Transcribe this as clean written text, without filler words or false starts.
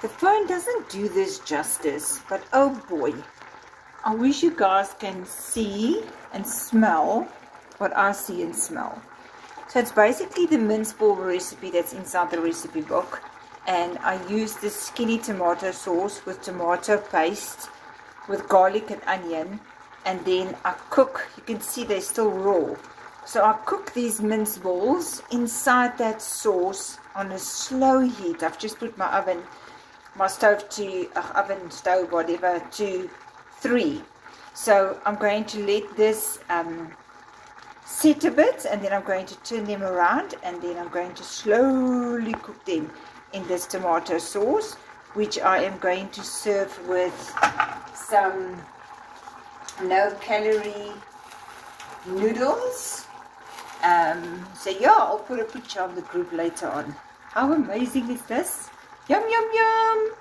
The phone doesn't do this justice, but oh boy, I wish you guys can see and smell what I see and smell. So it's basically the mince ball recipe that's inside the recipe book, and I use this skinny tomato sauce with tomato paste with garlic and onion, and then I cook. You can see they're still raw, so I cook these mince balls inside that sauce on a slow heat. I've just put my stove to whatever, to 3. So I'm going to let this set a bit, and then I'm going to turn them around, and then I'm going to slowly cook them in this tomato sauce, which I am going to serve with some no-calorie noodles. So yeah, I'll put a picture on the group later on. How amazing is this? Yum, yum, yum!